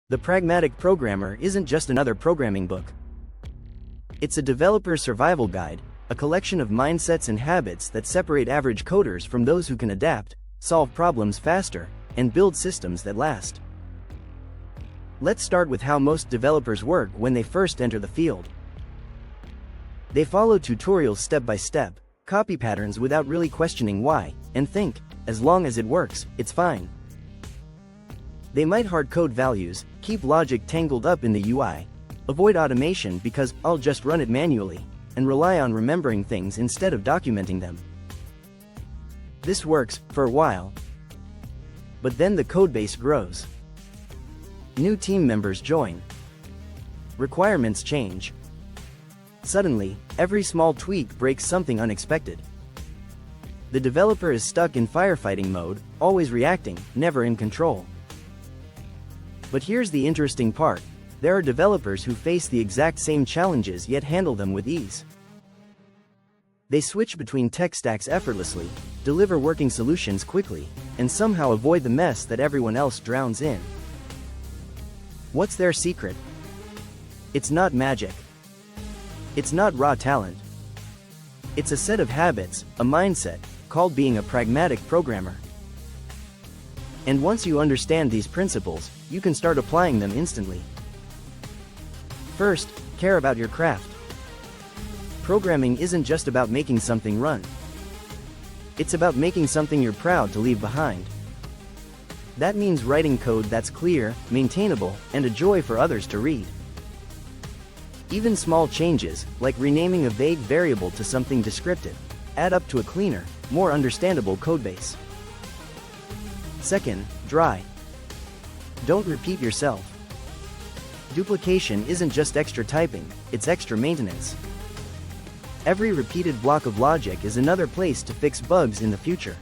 The Pragmatic Programmer isn't just another programming book. It's a developer survival guide, a collection of mindsets and habits that separate average coders from those who can adapt, solve problems faster, and build systems that last. Let's start with how most developers work when they first enter the field. They follow tutorials step by step, copy patterns without really questioning why, and think, as long as it works, it's fine. They might hard-code values, keep logic tangled up in the UI, avoid automation because I'll just run it manually, and rely on remembering things instead of documenting them. This works for a while. But then the codebase grows. New team members join. Requirements change. Suddenly, every small tweak breaks something unexpected. The developer is stuck in firefighting mode, always reacting, never in control. But here's the interesting part. There are developers who face the exact same challenges yet handle them with ease. They switch between tech stacks effortlessly, deliver working solutions quickly, and somehow avoid the mess that everyone else drowns in. What's their secret? It's not magic. It's not raw talent. It's a set of habits, a mindset, called being a pragmatic programmer. And once you understand these principles, you can start applying them instantly. First, care about your craft. Programming isn't just about making something run. It's about making something you're proud to leave behind. That means writing code that's clear, maintainable, and a joy for others to read. Even small changes, like renaming a vague variable to something descriptive, add up to a cleaner, more understandable codebase. Second, dry. Don't repeat yourself. Duplication isn't just extra typing, it's extra maintenance. Every repeated block of logic is another place to fix bugs in the future.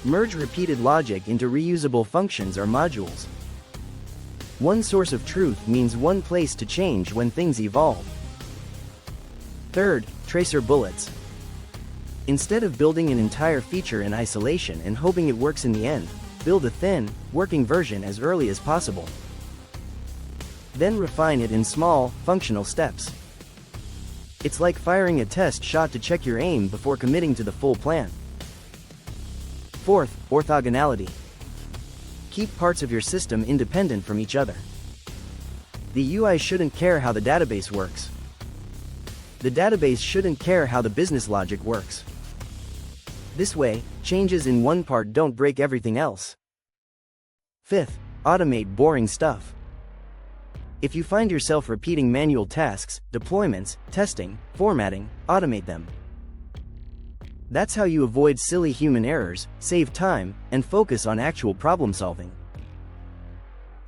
Merge repeated logic into reusable functions or modules. One source of truth means one place to change when things evolve. Third, tracer bullets. Instead of building an entire feature in isolation and hoping it works in the end, build a thin, working version as early as possible. Then refine it in small, functional steps. It's like firing a test shot to check your aim before committing to the full plan. Fourth, orthogonality. Keep parts of your system independent from each other. The UI shouldn't care how the database works. The database shouldn't care how the business logic works. This way, changes in one part don't break everything else. Fifth, automate boring stuff. If you find yourself repeating manual tasks, deployments, testing, formatting, automate them. That's how you avoid silly human errors, save time, and focus on actual problem solving.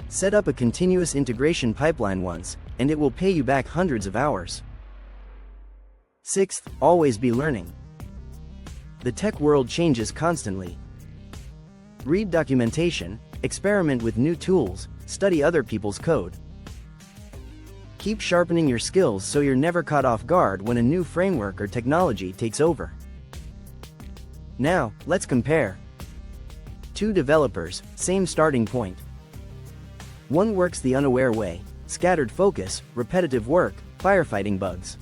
Set up a continuous integration pipeline once, and it will pay you back hundreds of hours. Sixth, always be learning. The tech world changes constantly. Read documentation, experiment with new tools, study other people's code. Keep sharpening your skills so you're never caught off guard when a new framework or technology takes over. Now, let's compare. Two developers, same starting point. One works the unaware way, scattered focus, repetitive work, firefighting bugs.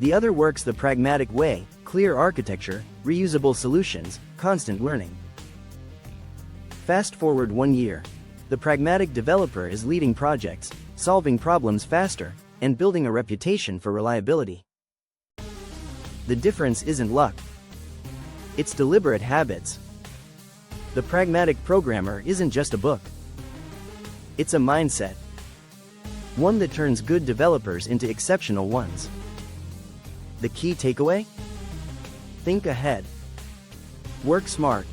The other works the pragmatic way, clear architecture, reusable solutions, constant learning. Fast forward 1 year. The pragmatic developer is leading projects, solving problems faster, and building a reputation for reliability. The difference isn't luck. It's deliberate habits. The Pragmatic Programmer isn't just a book. It's a mindset. One that turns good developers into exceptional ones. The key takeaway? Think ahead. Work smart.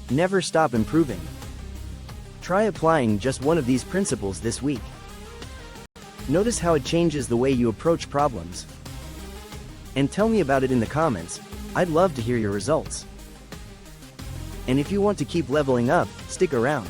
Never stop improving. Try applying just one of these principles this week. Notice how it changes the way you approach problems. And tell me about it in the comments. I'd love to hear your results. And if you want to keep leveling up, stick around.